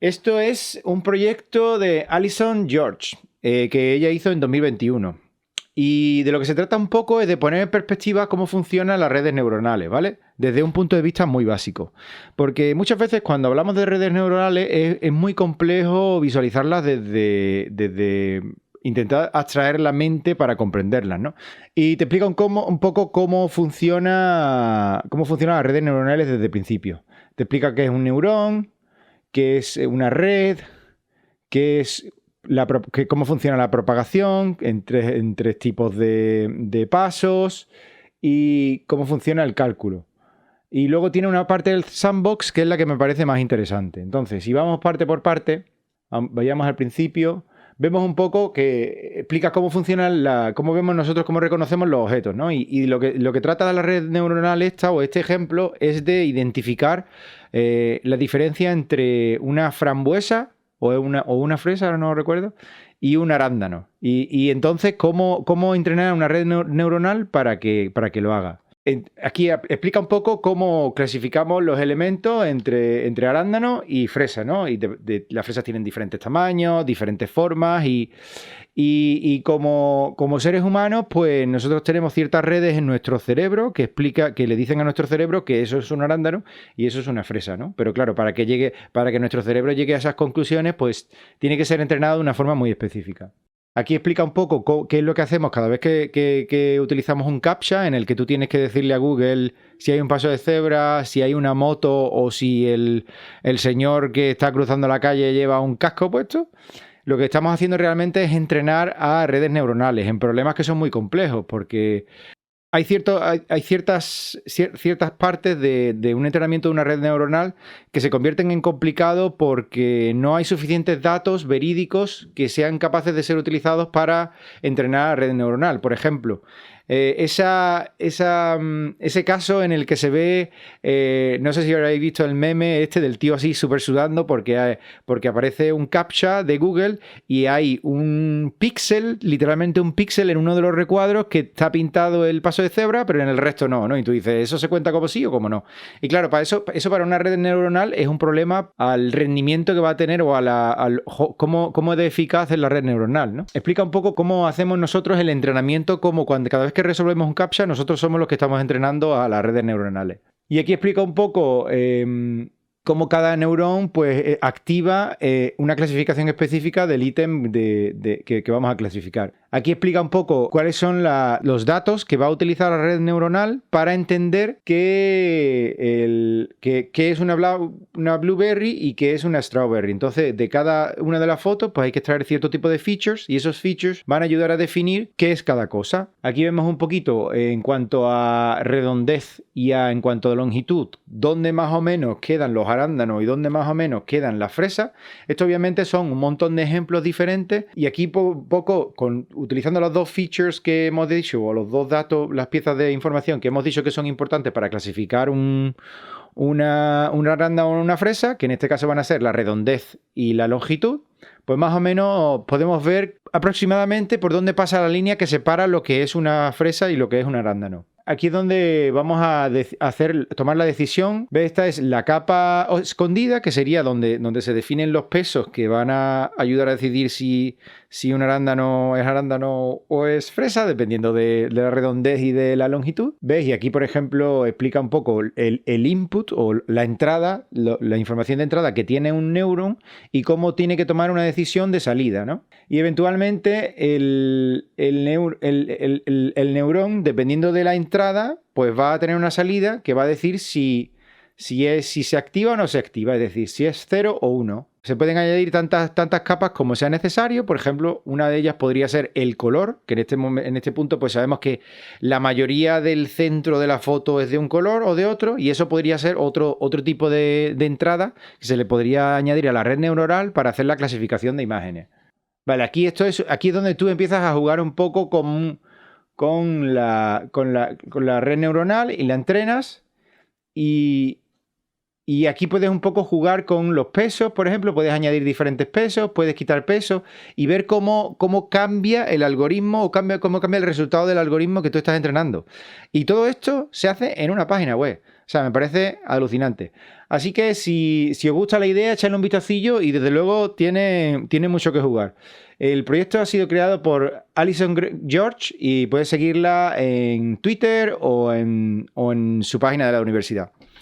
Esto es un proyecto de Alison George, que ella hizo en 2021. Y de lo que se trata un poco es de poner en perspectiva cómo funcionan las redes neuronales, ¿vale? Desde un punto de vista muy básico. Porque muchas veces cuando hablamos de redes neuronales es muy complejo visualizarlas desde intentar abstraer la mente para comprenderlas, ¿no? Y te explica un poco cómo funcionan las redes neuronales desde el principio. Te explica qué es un neurón, qué es una red, qué es cómo funciona la propagación en tres tipos de pasos y cómo funciona el cálculo. Y luego tiene una parte del sandbox que es la que me parece más interesante. Entonces, si vamos parte por parte, vayamos al principio, vemos un poco que explica cómo funciona cómo vemos nosotros, cómo reconocemos los objetos, ¿no? Y lo que trata de la red neuronal esta o este ejemplo es de identificar la diferencia entre una frambuesa o una fresa, ahora no lo recuerdo, y un arándano. Y entonces, ¿cómo entrenar una red neuronal para que lo haga? Aquí explica un poco cómo clasificamos los elementos entre arándano y fresa, ¿no? Y las fresas tienen diferentes tamaños, diferentes formas y como seres humanos, pues nosotros tenemos ciertas redes en nuestro cerebro que le dicen a nuestro cerebro que eso es un arándano y eso es una fresa, ¿no? Pero claro, para que nuestro cerebro llegue a esas conclusiones, pues tiene que ser entrenado de una forma muy específica. Aquí explica un poco qué es lo que hacemos cada vez que utilizamos un CAPTCHA en el que tú tienes que decirle a Google si hay un paso de cebra, si hay una moto o si el señor que está cruzando la calle lleva un casco puesto. Lo que estamos haciendo realmente es entrenar a redes neuronales en problemas que son muy complejos porque hay ciertas partes de un entrenamiento de una red neuronal que se convierten en complicado porque no hay suficientes datos verídicos que sean capaces de ser utilizados para entrenar a red neuronal. Por ejemplo, ese caso en el que se ve, no sé si habréis visto el meme este del tío así súper sudando porque aparece un CAPTCHA de Google y hay un píxel, literalmente un píxel en uno de los recuadros que está pintado el paso de cebra, pero en el resto no. Y tú dices, ¿eso se cuenta como sí o como no? Y claro, eso para una red neuronal es un problema al rendimiento que va a tener o cómo de eficaz es la red neuronal, ¿no? Explica un poco cómo hacemos nosotros el entrenamiento, como cada vez que resolvemos un CAPTCHA, nosotros somos los que estamos entrenando a las redes neuronales. Y aquí explica un poco cómo cada neurón pues, activa una clasificación específica del ítem que vamos a clasificar. Aquí explica un poco cuáles son los datos que va a utilizar la red neuronal para entender qué es una blueberry y qué es una strawberry. Entonces, de cada una de las fotos pues hay que extraer cierto tipo de features y esos features van a ayudar a definir qué es cada cosa. Aquí vemos un poquito en cuanto a redondez y en cuanto a longitud, dónde más o menos quedan los arándanos y dónde más o menos quedan las fresas. Esto obviamente son un montón de ejemplos diferentes y aquí poco utilizando los dos features que hemos dicho o los dos datos, las piezas de información que hemos dicho que son importantes para clasificar una arándano o una fresa, que en este caso van a ser la redondez y la longitud, pues más o menos podemos ver aproximadamente por dónde pasa la línea que separa lo que es una fresa y lo que es un arándano. Aquí es donde vamos a tomar la decisión. Esta es la capa escondida, que sería donde se definen los pesos que van a ayudar a decidir si un arándano es arándano o es fresa, dependiendo de la redondez y de la longitud. ¿Ves? Y aquí, por ejemplo, explica un poco el input o la entrada, la información de entrada que tiene un neurón y cómo tiene que tomar una decisión de salida, ¿no? Y eventualmente el neurón, dependiendo de la entrada, pues va a tener una salida que va a decir si se activa o no se activa, es decir, si es 0 o 1. Se pueden añadir tantas capas como sea necesario. Por ejemplo, una de ellas podría ser el color, que en este punto pues sabemos que la mayoría del centro de la foto es de un color o de otro, y eso podría ser otro tipo de entrada que se le podría añadir a la red neuronal para hacer la clasificación de imágenes. Vale, aquí es donde tú empiezas a jugar un poco con la red neuronal y la entrenas y aquí puedes un poco jugar con los pesos, por ejemplo, puedes añadir diferentes pesos, puedes quitar pesos y ver cómo cambia el algoritmo o cómo cambia el resultado del algoritmo que tú estás entrenando. Y todo esto se hace en una página web. O sea, me parece alucinante. Así que si os gusta la idea, echadle un vistacillo y desde luego tiene mucho que jugar. El proyecto ha sido creado por Alison George y puedes seguirla en Twitter o en su página de la universidad.